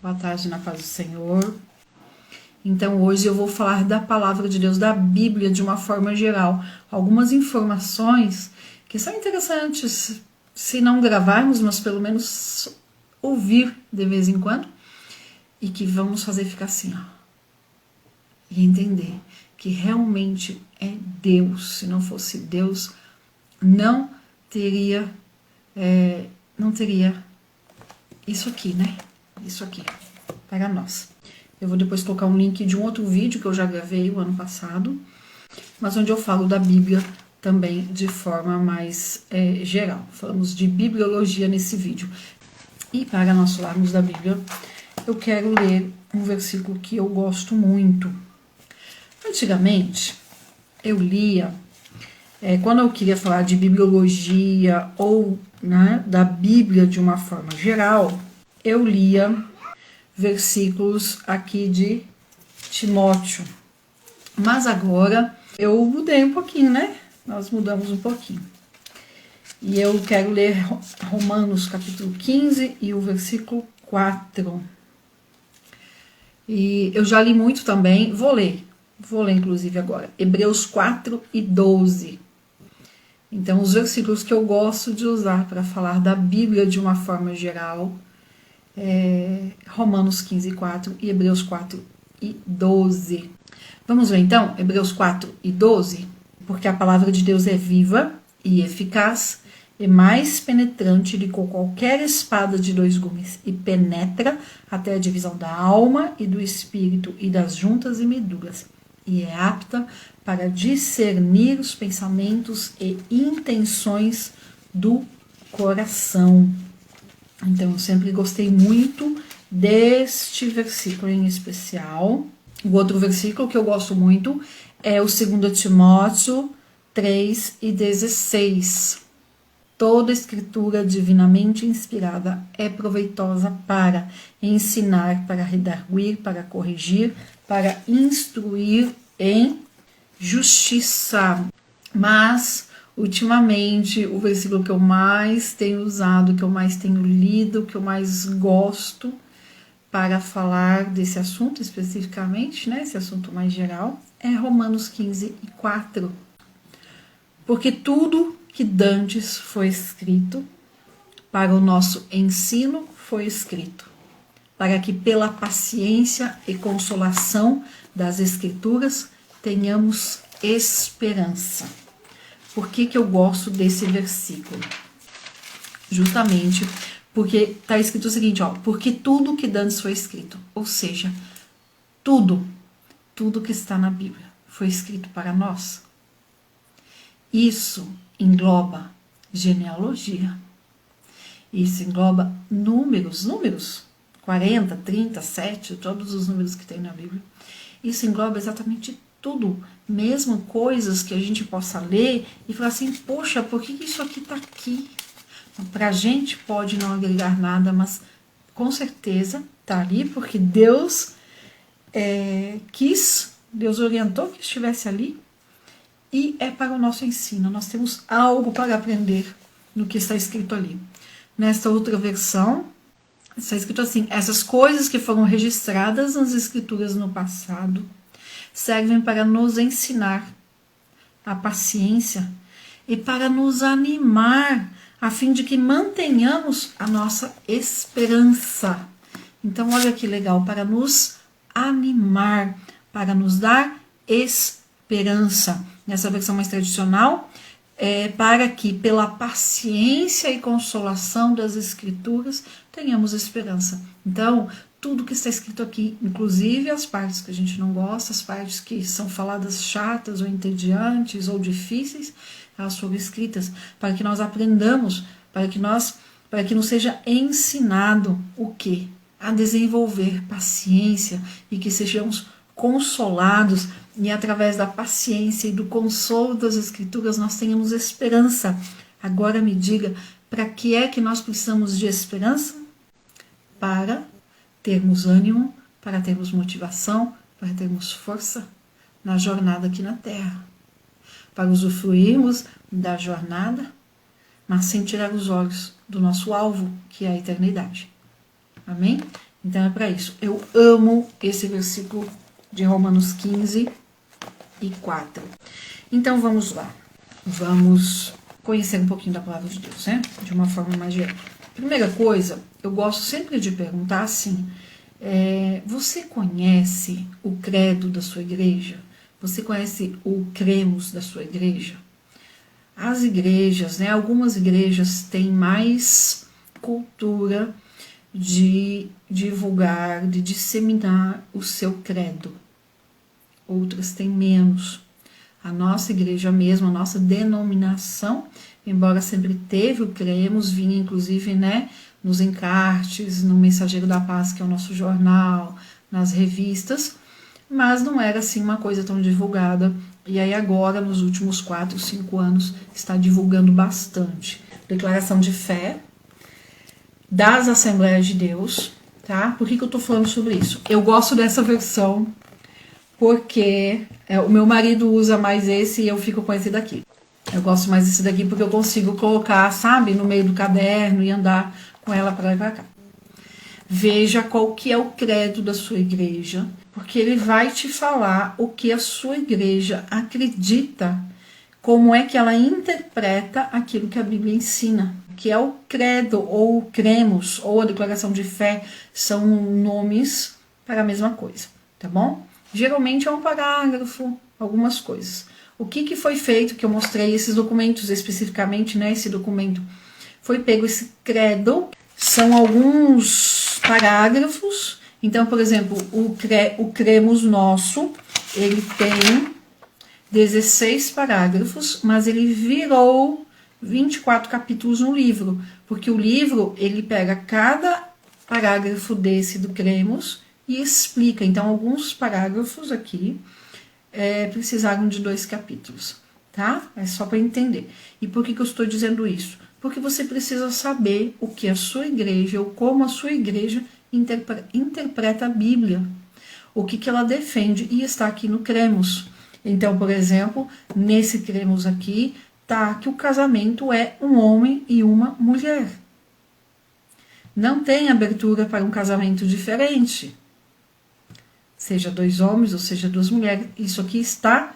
Boa tarde na paz do Senhor. Então hoje eu vou falar da palavra de Deus, da Bíblia de uma forma geral. Algumas informações que são interessantes, se não gravarmos, mas pelo menos ouvir de vez em quando. E que vão nos fazer ficar assim, ó. E entender que realmente é Deus. Se não fosse Deus, não teria isso aqui, né? Isso aqui, para nós. Eu vou depois colocar um link de um outro vídeo que eu já gravei o ano passado, mas onde eu falo da Bíblia também de forma mais geral. Falamos de bibliologia nesse vídeo. E para nós falarmos da Bíblia, eu quero ler um versículo que eu gosto muito. Antigamente, eu lia, quando eu queria falar de bibliologia ou da Bíblia de uma forma geral, eu lia versículos aqui de Timóteo. Mas agora eu mudei um pouquinho, né? Nós mudamos um pouquinho. E eu quero ler Romanos capítulo 15 e o versículo 4. E eu já li muito também, vou ler inclusive agora, Hebreus 4 e 12. Então, os versículos que eu gosto de usar para falar da Bíblia de uma forma geral, Romanos 15, 4 e Hebreus 4 e 12. Vamos ver então, Hebreus 4 e 12, porque a palavra de Deus é viva e eficaz, e mais penetrante do que qualquer espada de dois gumes, e penetra até a divisão da alma e do espírito e das juntas e medulas, e é apta para discernir os pensamentos e intenções do coração. Então, eu sempre gostei muito deste versículo em especial. O outro versículo que eu gosto muito é o 2 Timóteo 3 e 16. Toda escritura divinamente inspirada é proveitosa para ensinar, para redarguir, para corrigir, para instruir em justiça. Mas, ultimamente, o versículo que eu mais tenho usado, que eu mais tenho lido, que eu mais gosto para falar desse assunto especificamente, né, esse assunto mais geral, é Romanos 15 e 4. Porque tudo que dantes foi escrito, para o nosso ensino foi escrito, para que pela paciência e consolação das Escrituras tenhamos esperança. Por que eu gosto desse versículo? Justamente porque está escrito o seguinte, ó, porque tudo que dantes foi escrito, ou seja, tudo que está na Bíblia foi escrito para nós. Isso engloba genealogia, isso engloba números, 40, 30, 7, todos os números que tem na Bíblia. Isso engloba exatamente tudo, mesmo coisas que a gente possa ler e falar assim, poxa, por que isso aqui está aqui? Para a gente pode não agregar nada, mas com certeza está ali porque Deus quis, Deus orientou que estivesse ali. E é para o nosso ensino, nós temos algo para aprender no que está escrito ali. Nesta outra versão, está escrito assim, essas coisas que foram registradas nas escrituras no passado, servem para nos ensinar a paciência e para nos animar, a fim de que mantenhamos a nossa esperança. Então, olha que legal, para nos animar, para nos dar esperança. Nessa versão mais tradicional, para que pela paciência e consolação das Escrituras tenhamos esperança. Então, tudo que está escrito aqui, inclusive as partes que a gente não gosta, as partes que são faladas chatas ou entediantes ou difíceis, elas foram escritas para que nós aprendamos, para que nos seja ensinado o quê? A desenvolver paciência e que sejamos consolados e através da paciência e do consolo das Escrituras nós tenhamos esperança. Agora me diga, para que é que nós precisamos de esperança? Para termos ânimo, para termos motivação, para termos força na jornada aqui na Terra. Para usufruirmos da jornada, mas sem tirar os olhos do nosso alvo, que é a eternidade. Amém? Então é para isso. Eu amo esse versículo de Romanos 15 e 4. Então vamos lá. Vamos conhecer um pouquinho da palavra de Deus, né? De uma forma mais geral. Primeira coisa, eu gosto sempre de perguntar assim, você conhece o credo da sua igreja? Você conhece o cremos da sua igreja? As igrejas, né? Algumas igrejas têm mais cultura de divulgar, de disseminar o seu credo. Outras têm menos. A nossa igreja mesmo, a nossa denominação, embora sempre teve o cremos, vinha inclusive, né, nos encartes, no Mensageiro da Paz, que é o nosso jornal, nas revistas, mas não era assim uma coisa tão divulgada. E aí agora, nos últimos 4, 5 anos, está divulgando bastante. Declaração de fé das Assembleias de Deus, tá? Por que eu tô falando sobre isso? Eu gosto dessa versão porque o meu marido usa mais esse e eu fico com esse daqui. Eu gosto mais desse daqui porque eu consigo colocar, sabe, no meio do caderno e andar com ela para lá e para cá. Veja qual que é o credo da sua igreja, porque ele vai te falar o que a sua igreja acredita, como é que ela interpreta aquilo que a Bíblia ensina. Que é o credo, ou o cremos, ou a declaração de fé, são nomes para a mesma coisa, tá bom? Geralmente é um parágrafo, algumas coisas. O que foi feito, que eu mostrei esses documentos especificamente, né? Esse documento foi pego esse credo, são alguns parágrafos. Então, por exemplo, o cremos nosso, ele tem 16 parágrafos, mas ele virou 24 capítulos no livro, porque o livro, ele pega cada parágrafo desse do cremos e explica. Então, alguns parágrafos aqui precisaram de 2 capítulos, tá? É só para entender. E por que eu estou dizendo isso? Porque você precisa saber o que a sua igreja, ou como a sua igreja interpreta a Bíblia, o que ela defende, e está aqui no cremos. Então, por exemplo, nesse cremos aqui, tá que o casamento é um homem e uma mulher. Não tem abertura para um casamento diferente. Seja 2 homens ou seja 2 mulheres. Isso aqui, está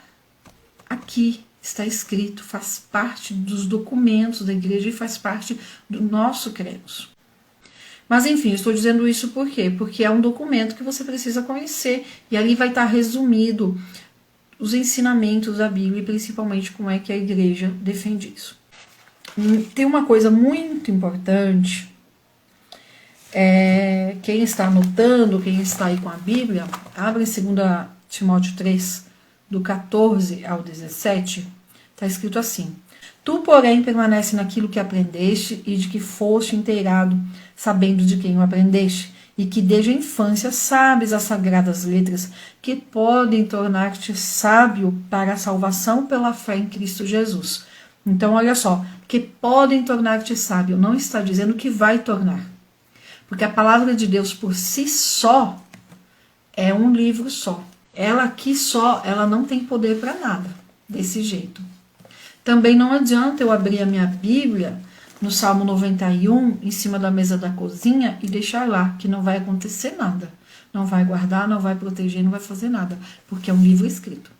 escrito, faz parte dos documentos da igreja e faz parte do nosso cremos. Mas enfim, estou dizendo isso por quê? Porque é um documento que você precisa conhecer e ali vai estar resumido os ensinamentos da Bíblia e principalmente como é que a igreja defende isso. Tem uma coisa muito importante, quem está anotando, quem está aí com a Bíblia, abre em 2 Timóteo 3, do 14 ao 17, está escrito assim: Tu, porém, permanece naquilo que aprendeste e de que foste inteirado, sabendo de quem o aprendeste, e que desde a infância sabes as sagradas letras que podem tornar-te sábio para a salvação pela fé em Cristo Jesus. Então, olha só, que podem tornar-te sábio, não está dizendo que vai tornar. Porque a palavra de Deus por si só é um livro só. Ela aqui só, ela não tem poder para nada, desse jeito. Também não adianta eu abrir a minha Bíblia no Salmo 91, em cima da mesa da cozinha, e deixar lá, que não vai acontecer nada. Não vai guardar, não vai proteger, não vai fazer nada, porque é um livro escrito.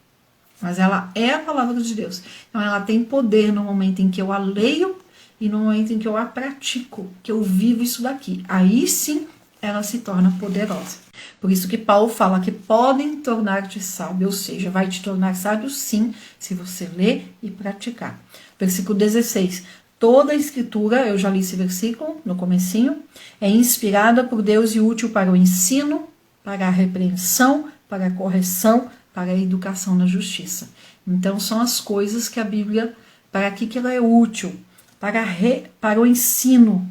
Mas ela é a palavra de Deus. Então ela tem poder no momento em que eu a leio e no momento em que eu a pratico, que eu vivo isso daqui. Aí sim ela se torna poderosa. Por isso que Paulo fala que podem tornar-te sábio, ou seja, vai te tornar sábio sim, se você ler e praticar. Versículo 16. Toda a escritura, eu já li esse versículo no comecinho, é inspirada por Deus e útil para o ensino, para a repreensão, para a correção, para a educação na justiça. Então são as coisas que a Bíblia, para que ela é útil? Para o ensino,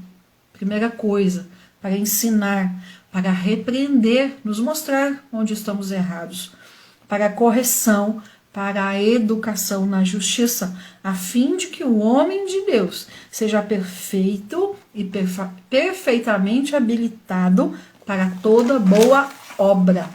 primeira coisa, para ensinar, para repreender, nos mostrar onde estamos errados, para a correção, para a educação na justiça, a fim de que o homem de Deus seja perfeito e perfeitamente habilitado para toda boa obra.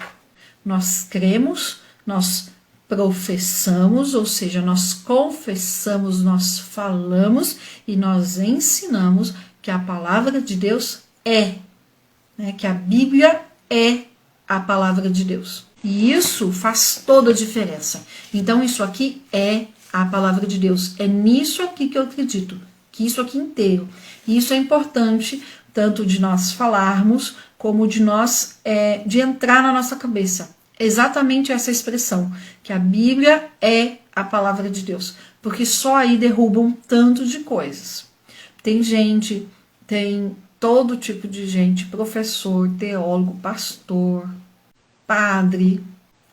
Nós cremos, nós professamos, ou seja, nós confessamos, nós falamos e nós ensinamos que a palavra de Deus é né, que a Bíblia é a palavra de Deus. E isso faz toda a diferença. Então isso aqui é a palavra de Deus. É nisso aqui que eu acredito, que isso aqui inteiro. E isso é importante, tanto de nós falarmos, como de nós, de entrar na nossa cabeça. Exatamente essa expressão, que a Bíblia é a palavra de Deus. Porque só aí derrubam tanto de coisas. Tem gente, tem todo tipo de gente, professor, teólogo, pastor, padre,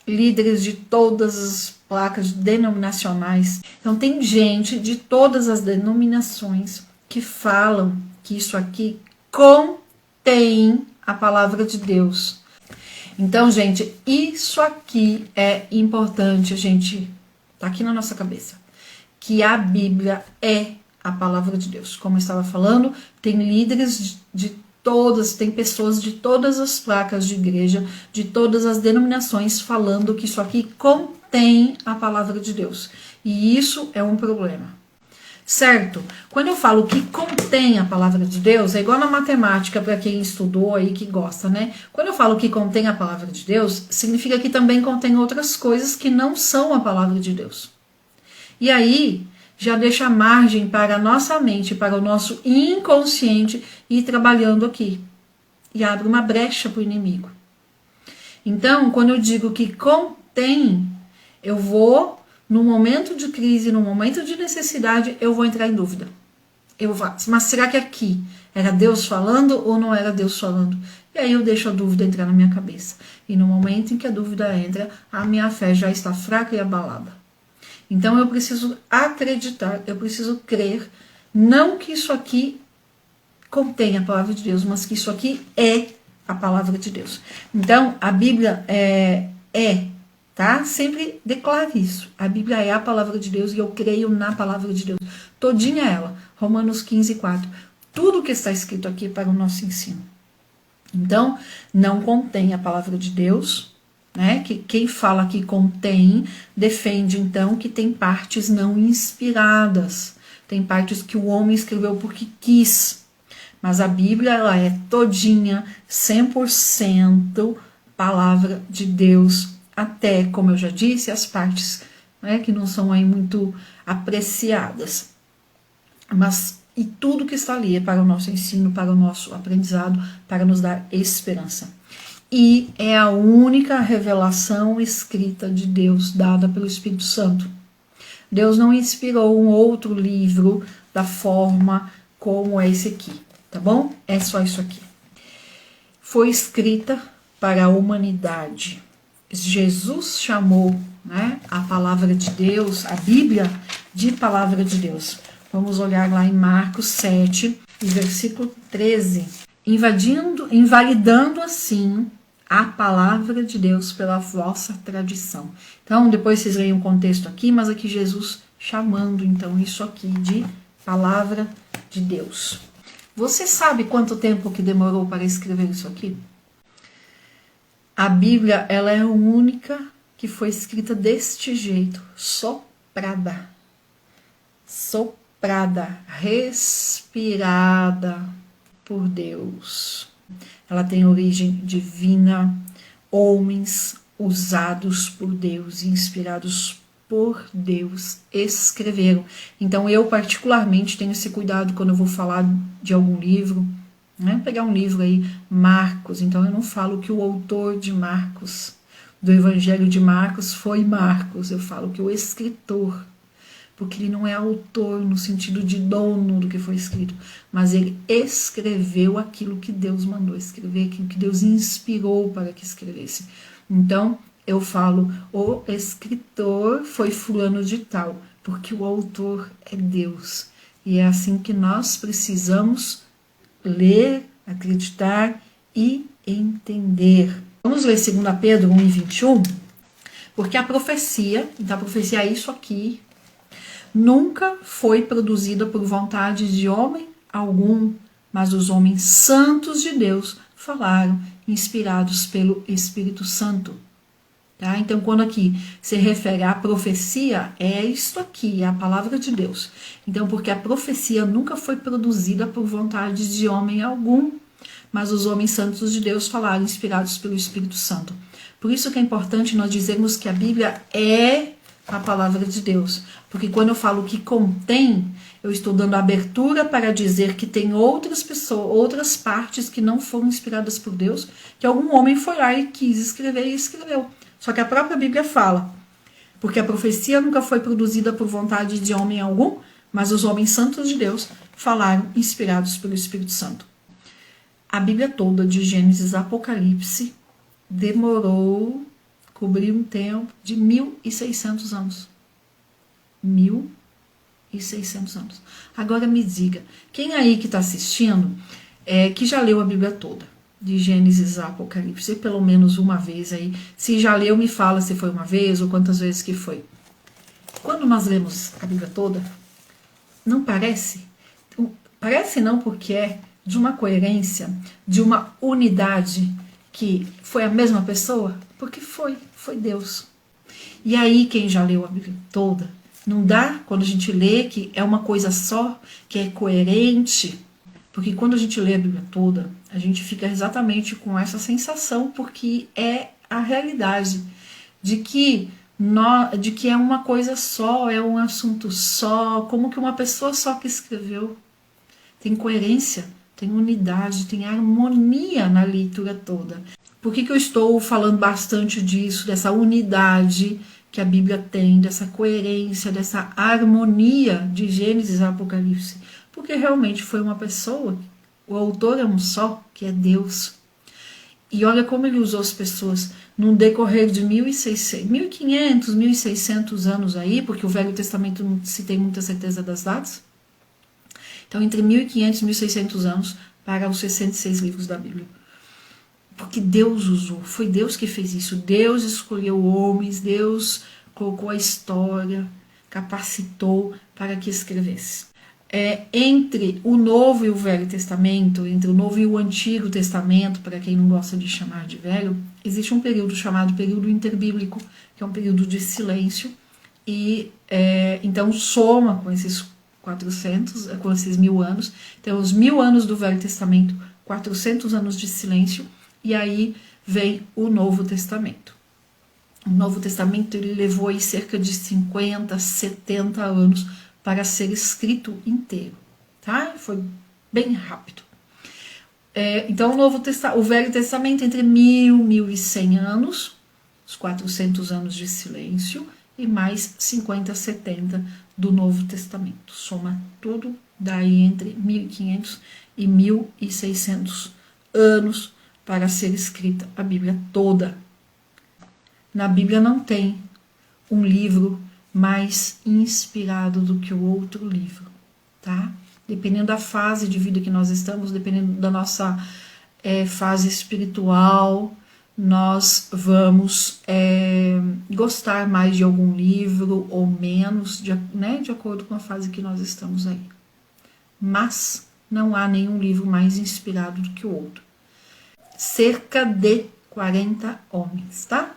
líderes de todas as placas denominacionais. Então tem gente de todas as denominações que falam que isso aqui contém a palavra de Deus. Então, gente, isso aqui é importante a gente tá aqui na nossa cabeça, que a Bíblia é a palavra de Deus. Como eu estava falando, tem líderes de todas, tem pessoas de todas as placas de igreja, de todas as denominações, falando que isso aqui contém a palavra de Deus. E isso é um problema. Certo? Quando eu falo que contém a palavra de Deus, é igual na matemática, para quem estudou aí, que gosta, né? Quando eu falo que contém a palavra de Deus, significa que também contém outras coisas que não são a palavra de Deus. E aí, já deixa margem para a nossa mente, para o nosso inconsciente ir trabalhando aqui. E abre uma brecha para o inimigo. Então, quando eu digo que contém, eu vou, no momento de crise, no momento de necessidade, eu vou entrar em dúvida. Mas será que aqui era Deus falando ou não era Deus falando? E aí eu deixo a dúvida entrar na minha cabeça. E no momento em que a dúvida entra, a minha fé já está fraca e abalada. Então eu preciso acreditar, eu preciso crer, não que isso aqui contém a palavra de Deus, mas que isso aqui é a palavra de Deus. Então a Bíblia tá? Sempre declare isso. A Bíblia é a palavra de Deus e eu creio na palavra de Deus. Todinha ela. Romanos 15:4. Tudo que está escrito aqui é para o nosso ensino. Então, não contém a palavra de Deus, né? Que quem fala que contém, defende então que tem partes não inspiradas. Tem partes que o homem escreveu porque quis. Mas a Bíblia, ela é todinha, 100% palavra de Deus. Até, como eu já disse, as partes, né, que não são aí muito apreciadas. Mas, e tudo que está ali é para o nosso ensino, para o nosso aprendizado, para nos dar esperança. E é a única revelação escrita de Deus, dada pelo Espírito Santo. Deus não inspirou um outro livro da forma como é esse aqui, tá bom? É só isso aqui. Foi escrita para a humanidade. Jesus chamou, né, a palavra de Deus, a Bíblia, de palavra de Deus. Vamos olhar lá em Marcos 7, versículo 13. Invalidando assim a palavra de Deus pela vossa tradição. Então, depois vocês leem o contexto aqui, mas aqui Jesus chamando, então, isso aqui de palavra de Deus. Você sabe quanto tempo que demorou para escrever isso aqui? A Bíblia, ela é a única que foi escrita deste jeito, soprada, respirada por Deus. Ela tem origem divina, homens usados por Deus, inspirados por Deus, escreveram. Então eu particularmente tenho esse cuidado quando eu vou falar de algum livro, né? Pegar um livro aí, Marcos, então eu não falo que o autor de Marcos, do Evangelho de Marcos, foi Marcos, eu falo que o escritor, porque ele não é autor no sentido de dono do que foi escrito, mas ele escreveu aquilo que Deus mandou escrever, aquilo que Deus inspirou para que escrevesse. Então eu falo, o escritor foi fulano de tal, porque o autor é Deus, e é assim que nós precisamos ler, acreditar e entender. Vamos ler 2 Pedro 1:21, porque a profecia, então a profecia é isso aqui, nunca foi produzida por vontade de homem algum, mas os homens santos de Deus falaram, inspirados pelo Espírito Santo. Tá? Então, quando aqui se refere à profecia, é isto aqui, é a palavra de Deus. Então, porque a profecia nunca foi produzida por vontade de homem algum, mas os homens santos de Deus falaram inspirados pelo Espírito Santo. Por isso que é importante nós dizermos que a Bíblia é a palavra de Deus, porque quando eu falo que contém, eu estou dando abertura para dizer que tem outras pessoas, outras partes que não foram inspiradas por Deus, que algum homem foi lá e quis escrever e escreveu. Só que a própria Bíblia fala, porque a profecia nunca foi produzida por vontade de homem algum, mas os homens santos de Deus falaram inspirados pelo Espírito Santo. A Bíblia toda, de Gênesis a Apocalipse, cobriu um tempo de 1.600 anos. 1.600 anos. Agora me diga, quem aí que está assistindo, que já leu a Bíblia toda, de Gênesis a Apocalipse, pelo menos uma vez aí, se já leu, me fala se foi uma vez ou quantas vezes que foi. Quando nós lemos a Bíblia toda, não parece? Parece não, porque é de uma coerência, de uma unidade, que foi a mesma pessoa, porque foi Deus. E aí, quem já leu a Bíblia toda, não dá, quando a gente lê, que é uma coisa só, que é coerente, porque quando a gente lê a Bíblia toda, a gente fica exatamente com essa sensação, porque é a realidade de que é uma coisa só, é um assunto só, como que uma pessoa só que escreveu. Tem coerência, tem unidade, tem harmonia na leitura toda. Por que eu estou falando bastante disso, dessa unidade que a Bíblia tem, dessa coerência, dessa harmonia de Gênesis a Apocalipse? Porque realmente foi uma pessoa, o autor é um só, que é Deus. E olha como ele usou as pessoas num decorrer de 1.500, 1.600 anos aí, porque o Velho Testamento não se tem muita certeza das datas. Então, entre 1.500 e 1.600 anos para os 66 livros da Bíblia. Porque Deus usou, foi Deus que fez isso. Deus escolheu homens, Deus colocou a história, capacitou para que escrevesse. Entre o Novo e o Velho Testamento, entre o Novo e o Antigo Testamento, para quem não gosta de chamar de velho, existe um período chamado período interbíblico, que é um período de silêncio, e então soma com esses 400, com esses 1.000 anos, então os 1.000 anos do Velho Testamento, 400 anos de silêncio, e aí vem o Novo Testamento. O Novo Testamento ele levou aí cerca de 50, 70 anos para ser escrito inteiro, tá? Foi bem rápido. Então o Velho Testamento entre 1.000 e 1.100 anos, os 400 anos de silêncio, e mais 50, 70 do Novo Testamento. Soma tudo, daí entre 1.500 e 1.600 anos para ser escrita a Bíblia toda. Na Bíblia não tem um livro mais inspirado do que o outro livro, tá? Dependendo da fase de vida que nós estamos, dependendo da nossa fase espiritual, nós vamos gostar mais de algum livro ou menos, de acordo com a fase que nós estamos aí. Mas não há nenhum livro mais inspirado do que o outro. Cerca de 40 homens, tá?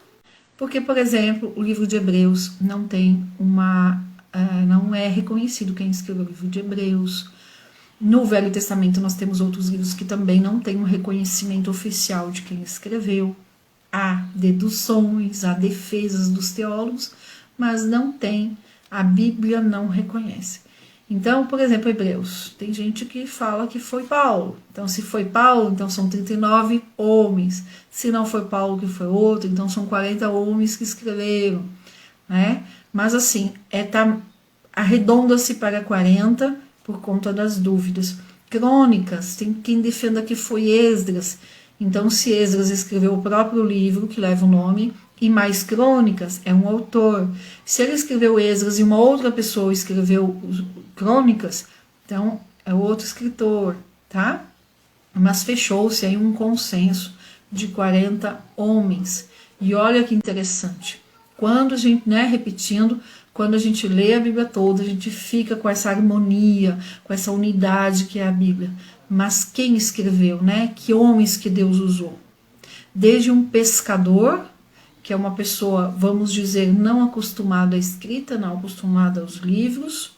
Porque, por exemplo, o livro de Hebreus não tem não é reconhecido quem escreveu o livro de Hebreus. No Velho Testamento nós temos outros livros que também não têm um reconhecimento oficial de quem escreveu. Há deduções, há defesas dos teólogos, mas não tem, a Bíblia não reconhece. Então, por exemplo, Hebreus, tem gente que fala que foi Paulo. Então, se foi Paulo, então são 39 homens. Se não foi Paulo, que foi outro, então são 40 homens que escreveram, né? Mas assim, arredonda-se para 40 por conta das dúvidas. Crônicas, tem quem defenda que foi Esdras. Então, se Esdras escreveu o próprio livro, que leva o nome, e mais crônicas, é um autor. Se ele escreveu Esdras e uma outra pessoa escreveu crônicas, então é outro escritor, tá? Mas fechou-se aí um consenso de 40 homens. E olha que interessante. Quando a gente, repetindo, quando a gente lê a Bíblia toda, a gente fica com essa harmonia, com essa unidade que é a Bíblia. Mas quem escreveu, Que homens que Deus usou? Desde um pescador, que é uma pessoa, vamos dizer, não acostumada à escrita, não acostumada aos livros,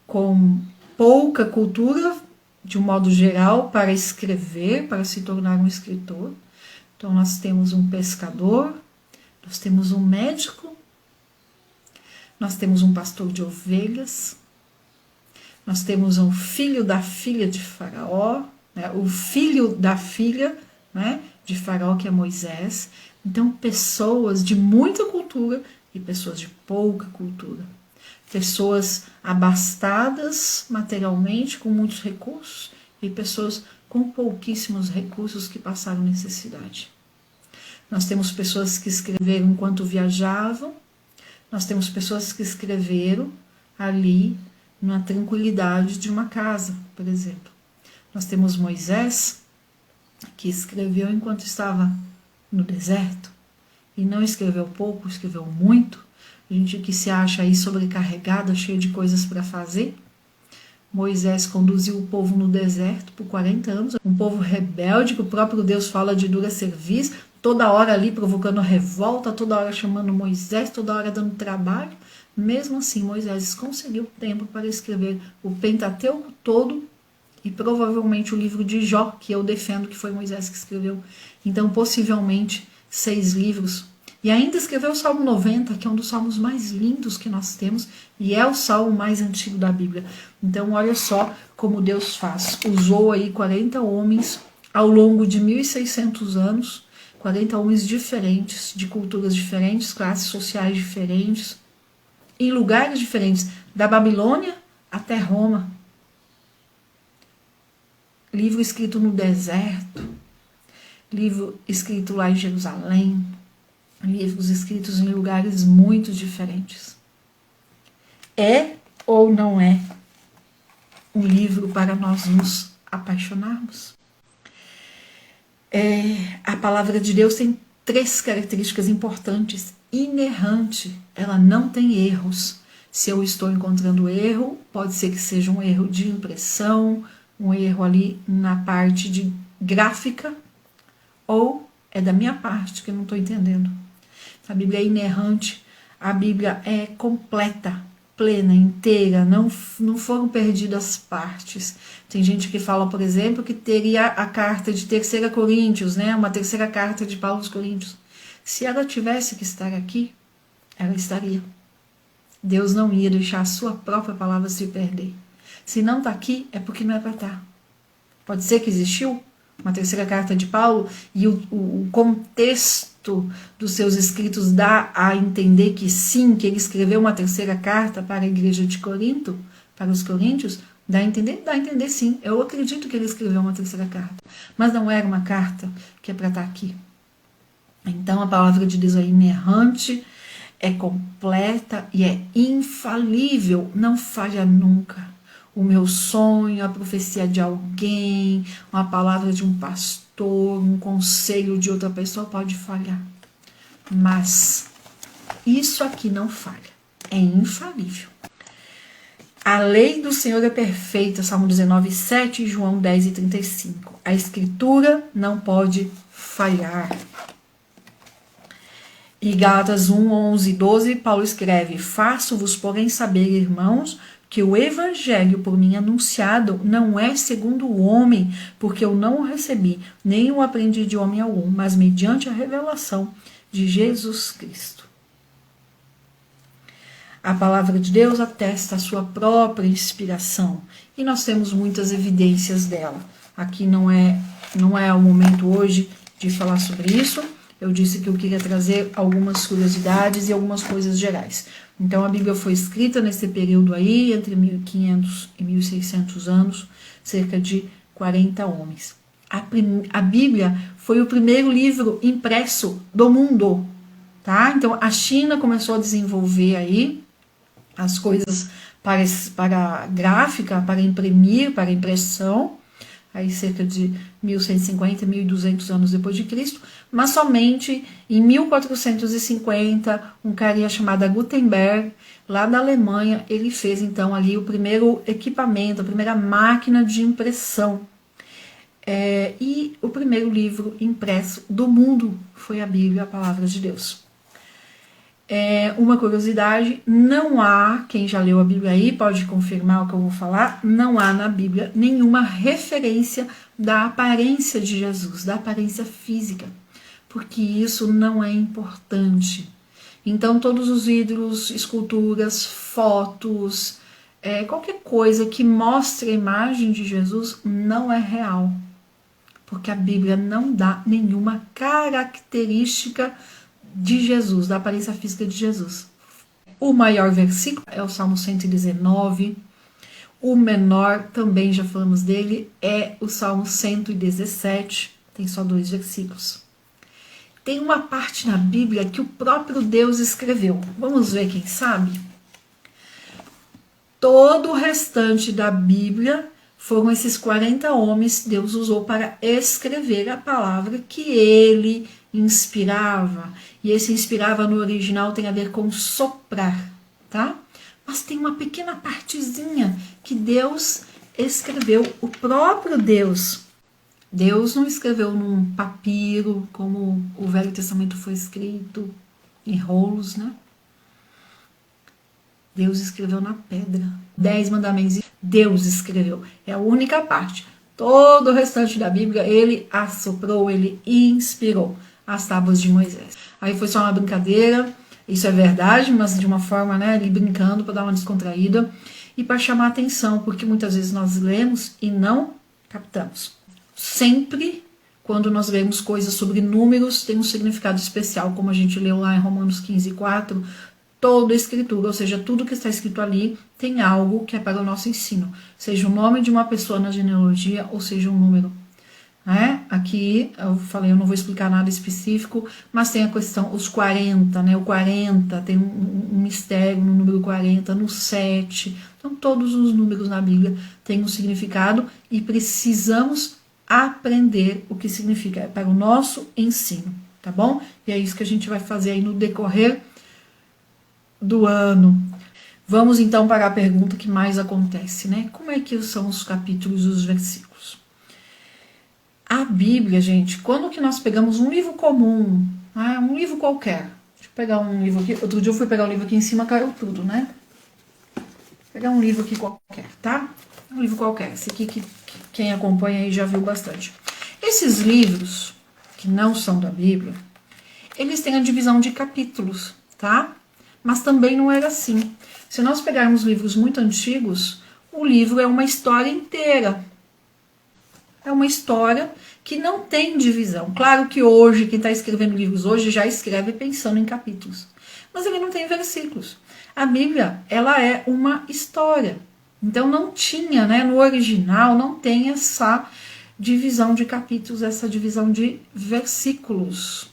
com pouca cultura, de um modo geral, para escrever, para se tornar um escritor. Então, nós temos um pescador, nós temos um médico, nós temos um pastor de ovelhas, nós temos um filho da filha de Faraó, né, o filho da filha, né, de Faraó, que é Moisés. Então, pessoas de muita cultura e pessoas de pouca cultura. Pessoas abastadas materialmente, com muitos recursos, e pessoas com pouquíssimos recursos que passaram necessidade. Nós temos pessoas que escreveram enquanto viajavam, nós temos pessoas que escreveram ali na tranquilidade de uma casa, por exemplo. Nós temos Moisés, que escreveu enquanto estava no deserto, e não escreveu pouco, escreveu muito. A gente que se acha aí sobrecarregada, cheio de coisas para fazer. Moisés conduziu o povo no deserto por 40 anos, um povo rebelde, que o próprio Deus fala de dura serviço, toda hora ali provocando revolta, toda hora chamando Moisés, toda hora dando trabalho. Mesmo assim, Moisés conseguiu tempo para escrever o Pentateuco todo e provavelmente o livro de Jó, que eu defendo que foi Moisés que escreveu. Então, possivelmente, 6 livros. E ainda escreveu o Salmo 90, que é um dos salmos mais lindos que nós temos, e é o salmo mais antigo da Bíblia. Então, olha só como Deus faz. Usou aí 40 homens ao longo de 1.600 anos, 40 homens diferentes, de culturas diferentes, classes sociais diferentes, em lugares diferentes, da Babilônia até Roma. Livro escrito no deserto, livro escrito lá em Jerusalém, livros escritos em lugares muito diferentes. É ou não é um livro para nós nos apaixonarmos? A palavra de Deus tem 3 características importantes. Inerrante, ela não tem erros. Se eu estou encontrando erro, pode ser que seja um erro de impressão, um erro ali na parte de gráfica, ou é da minha parte que eu não estou entendendo. A Bíblia é inerrante, a Bíblia é completa, plena, inteira, não foram perdidas partes. Tem gente que fala, por exemplo, que teria a carta de 3 Coríntios, né? Uma 3ª carta de Paulo aos Coríntios. Se ela tivesse que estar aqui, ela estaria. Deus não ia deixar a sua própria palavra se perder. Se não está aqui, é porque não é para estar. Pode ser que existiu uma 3ª carta de Paulo e o contexto dos seus escritos dá a entender que sim, que ele escreveu uma 3ª carta para a igreja de Corinto, para os coríntios. Dá a entender sim. Eu acredito que ele escreveu uma 3ª carta, mas não era uma carta que é para estar aqui. Então a palavra de Deus é inerrante, é completa e é infalível, não falha nunca. O meu sonho, a profecia de alguém, uma palavra de um pastor, um conselho de outra pessoa pode falhar. Mas isso aqui não falha, é infalível. A lei do Senhor é perfeita, Salmo 19, 7 e João 10 e 35. A escritura não pode falhar. E Gálatas 1, 11 e 12, Paulo escreve: faço-vos, porém, saber, irmãos, que o evangelho por mim anunciado não é segundo o homem, porque eu não o recebi, nem o aprendi de homem algum, mas mediante a revelação de Jesus Cristo. A palavra de Deus atesta a sua própria inspiração, e nós temos muitas evidências dela. Aqui não é o momento hoje de falar sobre isso. Eu disse que eu queria trazer algumas curiosidades e algumas coisas gerais. Então, a Bíblia foi escrita nesse período aí, entre 1500 e 1600 anos, cerca de 40 homens. A Bíblia foi o primeiro livro impresso do mundo, tá? Então, a China começou a desenvolver aí as coisas para gráfica, para imprimir, para impressão, aí cerca de 1150, 1200 anos depois de Cristo, mas somente em 1450, um carinha chamado Gutenberg, lá da Alemanha, ele fez então ali o primeiro equipamento, a primeira máquina de impressão. E o primeiro livro impresso do mundo foi a Bíblia, a Palavra de Deus. Uma curiosidade, não há, quem já leu a Bíblia aí pode confirmar o que eu vou falar, não há na Bíblia nenhuma referência da aparência de Jesus, da aparência física, porque isso não é importante. Então todos os ídolos, esculturas, fotos, qualquer coisa que mostre a imagem de Jesus não é real, porque a Bíblia não dá nenhuma característica de Jesus, da aparência física de Jesus. O maior versículo é o Salmo 119, o menor, também já falamos dele, é o Salmo 117, tem só 2 versículos. Tem uma parte na Bíblia que o próprio Deus escreveu. Vamos ver, quem sabe? Todo o restante da Bíblia foram esses 40 homens que Deus usou para escrever a palavra que ele inspirava. E esse inspirava no original tem a ver com soprar, tá? Mas tem uma pequena partezinha que Deus escreveu, o próprio Deus. Deus não escreveu num papiro, como o Velho Testamento foi escrito, em rolos, né? Deus escreveu na pedra. 10 mandamentos, Deus escreveu. É a única parte. Todo o restante da Bíblia, ele assoprou, ele inspirou as tábuas de Moisés. Aí foi só uma brincadeira, isso é verdade, mas de uma forma, né, ele brincando para dar uma descontraída e para chamar atenção, porque muitas vezes nós lemos e não captamos. Sempre, quando nós lemos coisas sobre números, tem um significado especial, como a gente leu lá em Romanos 15:4, toda a escritura, ou seja, tudo que está escrito ali tem algo que é para o nosso ensino, seja o nome de uma pessoa na genealogia, ou seja um número. Aqui eu falei, eu não vou explicar nada específico, mas tem a questão, os 40, né? O 40 tem um mistério no número 40, no 7. Então, todos os números na Bíblia têm um significado e precisamos aprender o que significa, é para o nosso ensino, tá bom? E é isso que a gente vai fazer aí no decorrer do ano. Vamos então para a pergunta que mais acontece, né? Como é que são os capítulos e os versículos? A Bíblia, gente, quando que nós pegamos um livro comum, um livro qualquer, deixa eu pegar um livro aqui, outro dia eu fui pegar um livro aqui em cima, caiu tudo, né? Vou pegar um livro aqui qualquer, tá? Um livro qualquer, esse aqui que quem acompanha aí já viu bastante. Esses livros, que não são da Bíblia, eles têm a divisão de capítulos, tá? Mas também não era assim. Se nós pegarmos livros muito antigos, o livro é uma história inteira. É uma história que não tem divisão. Claro que hoje, quem está escrevendo livros hoje já escreve pensando em capítulos. Mas ele não tem versículos. A Bíblia, ela é uma história. Então não tinha, né, no original, não tem essa divisão de capítulos, essa divisão de versículos.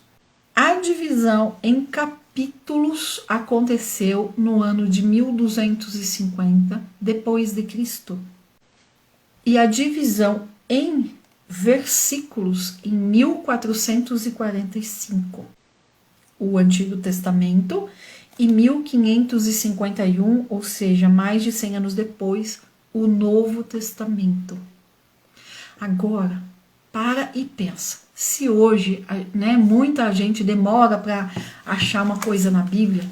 A divisão em capítulos aconteceu no ano de 1250 depois de Cristo. E a divisão em versículos em 1445. O Antigo Testamento e 1551, ou seja, mais de 100 anos depois, o Novo Testamento. Agora, para e pensa. Se hoje, né, muita gente demora para achar uma coisa na Bíblia,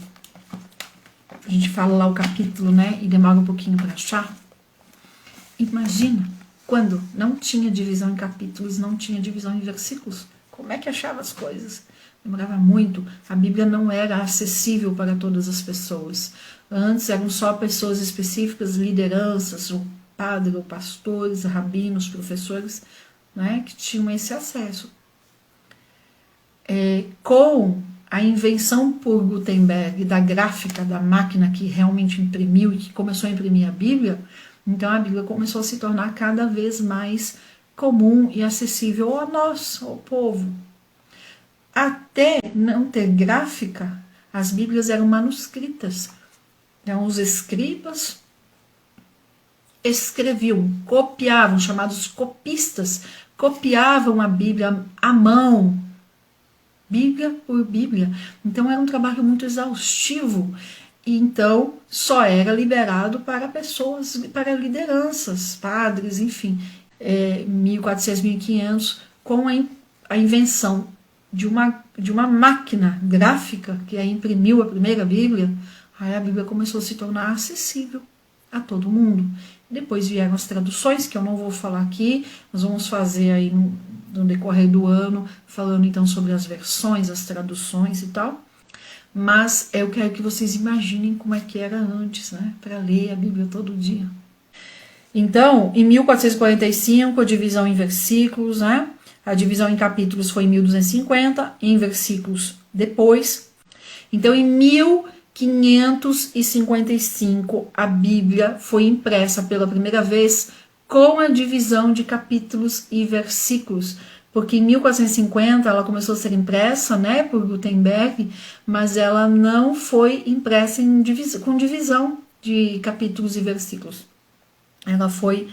a gente fala lá o capítulo, né, e demora um pouquinho para achar. Imagina quando não tinha divisão em capítulos, não tinha divisão em versículos. Como é que achava as coisas? Demorava muito. A Bíblia não era acessível para todas as pessoas. Antes eram só pessoas específicas, lideranças, o padre, ou pastores, rabinos, professores, né, que tinham esse acesso. Com a invenção por Gutenberg da gráfica, da máquina que realmente imprimiu e que começou a imprimir a Bíblia, então a Bíblia começou a se tornar cada vez mais comum e acessível a nós, ao povo. Até não ter gráfica, as Bíblias eram manuscritas. Então os escribas escreviam, copiavam, chamados copistas, copiavam a Bíblia à mão, Bíblia por Bíblia. Então era um trabalho muito exaustivo. E então só era liberado para pessoas, para lideranças, padres, enfim. 1400, 1500, com a invenção de uma máquina gráfica que aí imprimiu a primeira Bíblia, aí a Bíblia começou a se tornar acessível a todo mundo. Depois vieram as traduções, que eu não vou falar aqui, nós vamos fazer aí no decorrer do ano, falando então sobre as versões, as traduções e tal. Mas eu quero que vocês imaginem como é que era antes, né? Para ler a Bíblia todo dia. Então, em 1445, a divisão em versículos, né? A divisão em capítulos foi em 1250, em versículos depois. Então, em 1555, a Bíblia foi impressa pela primeira vez com a divisão de capítulos e versículos. Porque em 1450 ela começou a ser impressa, né, por Gutenberg, mas ela não foi impressa com divisão de capítulos e versículos. Ela foi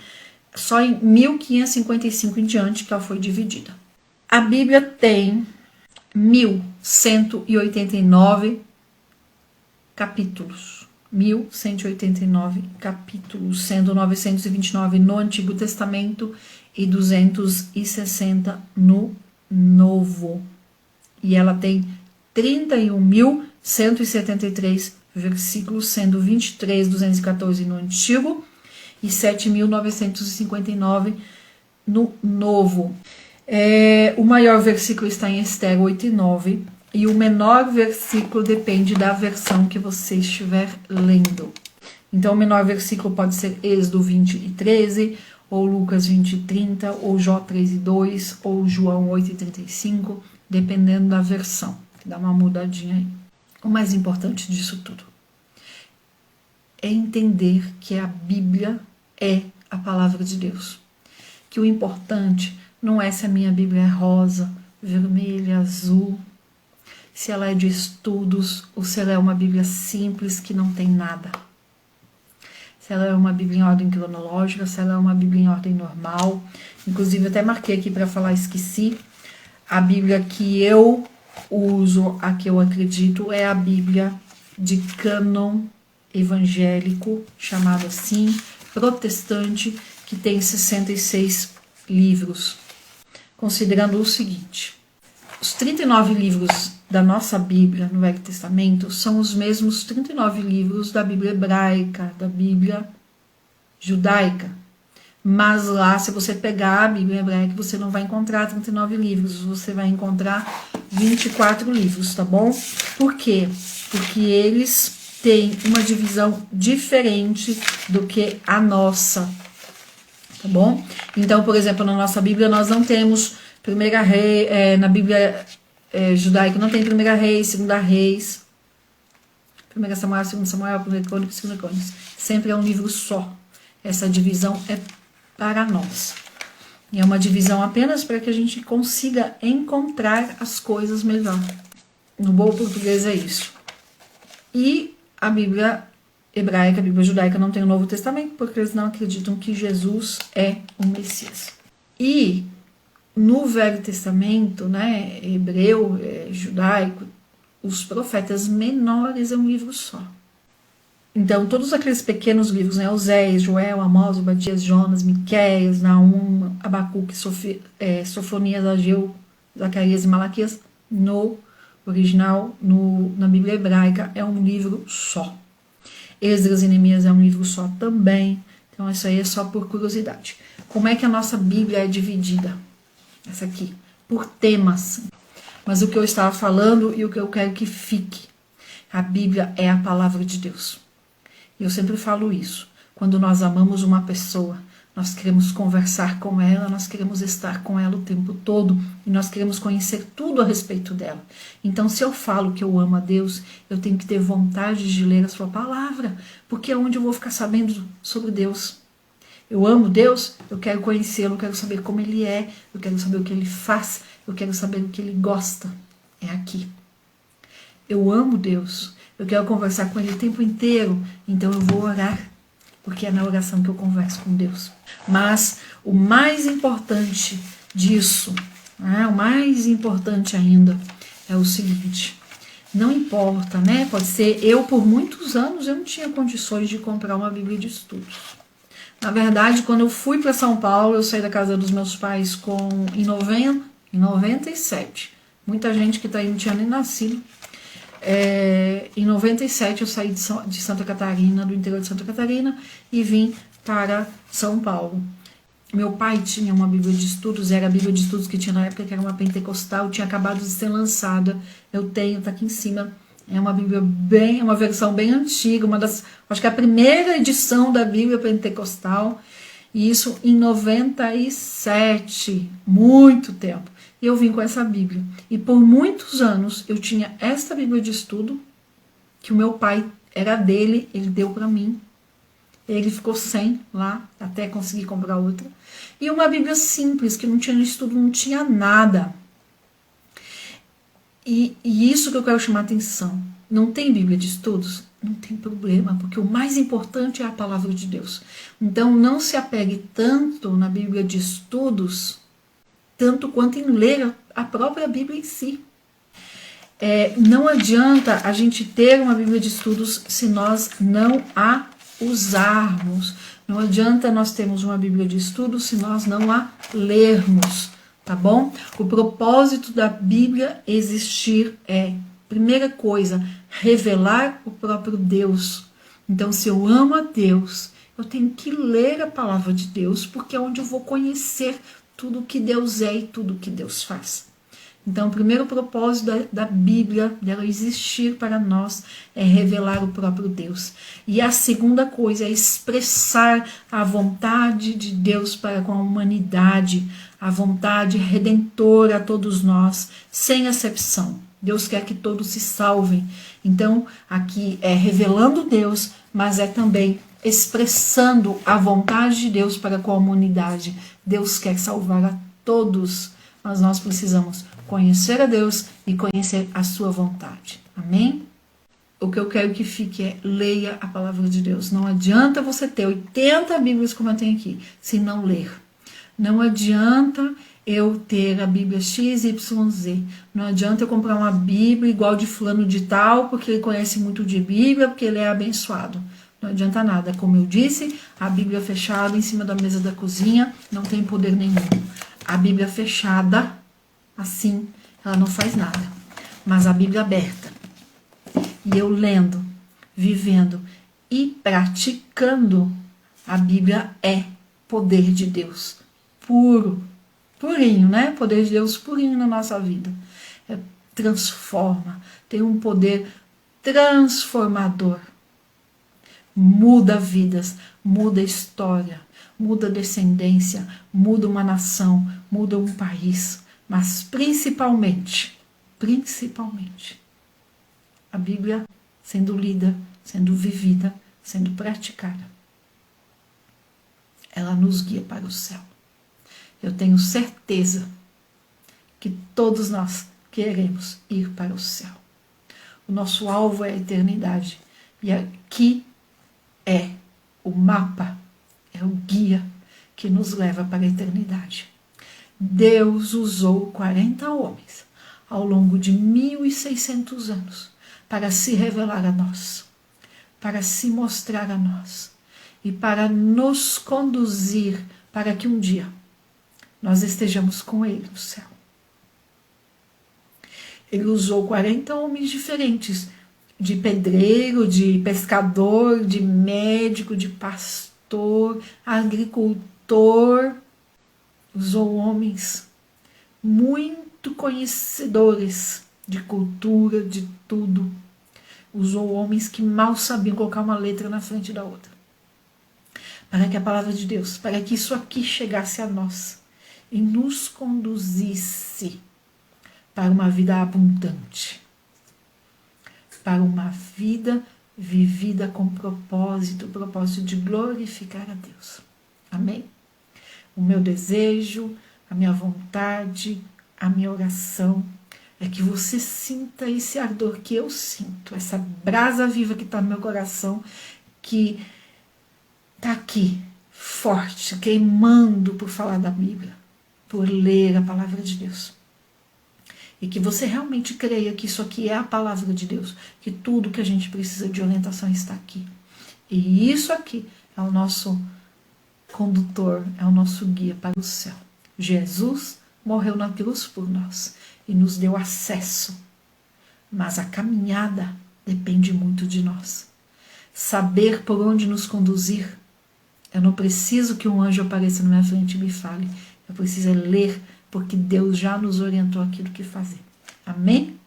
só em 1555 em diante que ela foi dividida. A Bíblia tem 1189 capítulos. 1189 capítulos, sendo 929 no Antigo Testamento e 260 no Novo. E ela tem 31.173 versículos, sendo 23.214 no Antigo e 7.959 no Novo. O maior versículo está em Esther 8:9 e o menor versículo depende da versão que você estiver lendo. Então, o menor versículo pode ser Êxodo 20:13, ou Lucas 20:30, ou Jó 3:2, ou João 8:35, dependendo da versão. Dá uma mudadinha aí. O mais importante disso tudo é entender que a Bíblia é a palavra de Deus. Que o importante não é se a minha Bíblia é rosa, vermelha, azul, se ela é de estudos ou se ela é uma Bíblia simples que não tem nada. Se ela é uma Bíblia em ordem cronológica, se ela é uma Bíblia em ordem normal. Inclusive, até marquei aqui para falar, esqueci. A Bíblia que eu uso, a que eu acredito, é a Bíblia de cânon evangélico, chamado assim, protestante, que tem 66 livros. Considerando o seguinte: os 39 livros da nossa Bíblia no Velho Testamento são os mesmos 39 livros da Bíblia hebraica, da Bíblia judaica. Mas lá, se você pegar a Bíblia hebraica, você não vai encontrar 39 livros, você vai encontrar 24 livros, tá bom? Por quê? Porque eles têm uma divisão diferente do que a nossa, tá bom? Então, por exemplo, na nossa Bíblia nós não temos primeira rei, na Bíblia judaica não tem primeira reis, segunda reis, primeira Samuel, segunda Samuel, primeira crônica, segunda crônica. Sempre é um livro só. Essa divisão é para nós. E é uma divisão apenas para que a gente consiga encontrar as coisas melhor. No bom português é isso. E a Bíblia hebraica, a Bíblia judaica não tem o Novo Testamento, porque eles não acreditam que Jesus é o Messias. E no Velho Testamento, né, hebreu, judaico, os profetas menores é um livro só. Então, todos aqueles pequenos livros, né, Oséias, Joel, Amós, Obadias, Jonas, Miqueias, Naum, Abacuque, Sofonias, Ageu, Zacarias e Malaquias, no original, na Bíblia hebraica, é um livro só. Esdras e Neemias é um livro só também. Então, isso aí é só por curiosidade. Como é que a nossa Bíblia é dividida? Essa aqui, por temas. Mas o que eu estava falando e o que eu quero que fique, a Bíblia é a palavra de Deus. E eu sempre falo isso. Quando nós amamos uma pessoa, nós queremos conversar com ela, nós queremos estar com ela o tempo todo e nós queremos conhecer tudo a respeito dela. Então, se eu falo que eu amo a Deus, eu tenho que ter vontade de ler a sua palavra, porque é onde eu vou ficar sabendo sobre Deus. Eu amo Deus, eu quero conhecê-lo, eu quero saber como ele é, eu quero saber o que ele faz, eu quero saber o que ele gosta. É aqui. Eu amo Deus, eu quero conversar com ele o tempo inteiro, então eu vou orar, porque é na oração que eu converso com Deus. Mas o mais importante disso, o mais importante ainda, é o seguinte: não importa, né? Pode ser, por muitos anos, eu não tinha condições de comprar uma Bíblia de estudos. Na verdade, quando eu fui para São Paulo, eu saí da casa dos meus pais em 97. Muita gente que está aí não tinha nem nascido. Em 97 eu saí de Santa Catarina, do interior de Santa Catarina, e vim para São Paulo. Meu pai tinha uma Bíblia de Estudos, era a Bíblia de Estudos que tinha na época, que era uma pentecostal, tinha acabado de ser lançada. Eu tenho, tá aqui em cima. É uma Bíblia uma versão bem antiga, acho que é a primeira edição da Bíblia pentecostal. E isso em 97, muito tempo. E eu vim com essa Bíblia. E por muitos anos eu tinha esta Bíblia de estudo, que o meu pai era dele, ele deu para mim. Ele ficou sem lá, até conseguir comprar outra. E uma Bíblia simples, que não tinha estudo, não tinha nada. E isso que eu quero chamar a atenção. Não tem Bíblia de estudos? Não tem problema, porque o mais importante é a palavra de Deus. Então não se apegue tanto na Bíblia de estudos, tanto quanto em ler a própria Bíblia em si. Não adianta a gente ter uma Bíblia de estudos se nós não a usarmos. Não adianta nós termos uma Bíblia de estudos se nós não a lermos, tá bom? O propósito da Bíblia existir primeira coisa, revelar o próprio Deus. Então, se eu amo a Deus, eu tenho que ler a palavra de Deus, porque é onde eu vou conhecer tudo que Deus é e tudo que Deus faz. Então, o primeiro propósito da Bíblia, dela existir para nós, é revelar o próprio Deus. E a segunda coisa é expressar a vontade de Deus para com a humanidade, a vontade redentora a todos nós, sem acepção. Deus quer que todos se salvem. Então, aqui é revelando Deus, mas é também expressando a vontade de Deus para com a humanidade. Deus quer salvar a todos, mas nós precisamos conhecer a Deus e conhecer a sua vontade. Amém? O que eu quero que fique é, leia a palavra de Deus. Não adianta você ter 80 Bíblias como eu tenho aqui, se não ler. Não adianta eu ter a Bíblia XYZ. Não adianta eu comprar uma Bíblia igual de fulano de tal, porque ele conhece muito de Bíblia, porque ele é abençoado. Não adianta nada. Como eu disse, a Bíblia fechada em cima da mesa da cozinha não tem poder nenhum. A Bíblia fechada, assim, ela não faz nada. Mas a Bíblia aberta, e eu lendo, vivendo e praticando, a Bíblia é poder de Deus puro, purinho, né? Poder de Deus purinho na nossa vida. Transforma, tem um poder transformador. Muda vidas, muda história, muda descendência, muda uma nação, muda um país. Mas principalmente, a Bíblia sendo lida, sendo vivida, sendo praticada, ela nos guia para o céu. Eu tenho certeza que todos nós queremos ir para o céu. O nosso alvo é a eternidade. E aqui é o mapa, é o guia que nos leva para a eternidade. Deus usou 40 homens ao longo de 1.600 anos para se revelar a nós, para se mostrar a nós e para nos conduzir para que um dia nós estejamos com Ele no céu. Ele usou 40 homens diferentes, de pedreiro, de pescador, de médico, de pastor, agricultor. Usou homens muito conhecedores de cultura, de tudo. Usou homens que mal sabiam colocar uma letra na frente da outra. Para que a palavra de Deus, para que isso aqui chegasse a nós e nos conduzisse para uma vida abundante, para uma vida vivida com propósito, o propósito de glorificar a Deus. Amém? O meu desejo, a minha vontade, a minha oração é que você sinta esse ardor que eu sinto, essa brasa viva que está no meu coração, que está aqui, forte, queimando por falar da Bíblia, por ler a palavra de Deus. E que você realmente creia que isso aqui é a palavra de Deus, que tudo que a gente precisa de orientação está aqui. E isso aqui é o nosso condutor, é o nosso guia para o céu. Jesus morreu na cruz por nós. e nos deu acesso. Mas a caminhada depende muito de nós. Saber por onde nos conduzir. Eu não preciso que um anjo apareça na minha frente e me fale. Eu preciso ler, porque Deus já nos orientou aquilo que fazer. Amém?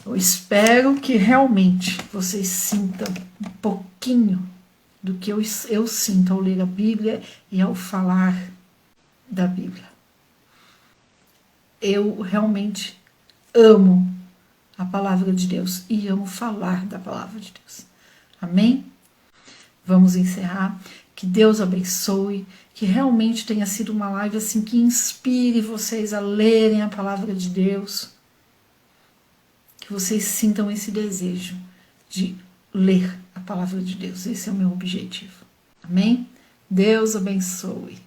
Eu espero que realmente vocês sintam um pouquinho do que eu sinto ao ler a Bíblia e ao falar da Bíblia. Eu realmente amo a palavra de Deus e amo falar da palavra de Deus. Amém? Vamos encerrar. Que Deus abençoe, que realmente tenha sido uma live assim que inspire vocês a lerem a palavra de Deus, que vocês sintam esse desejo de ler a palavra de Deus. Esse é o meu objetivo. Amém? Deus abençoe.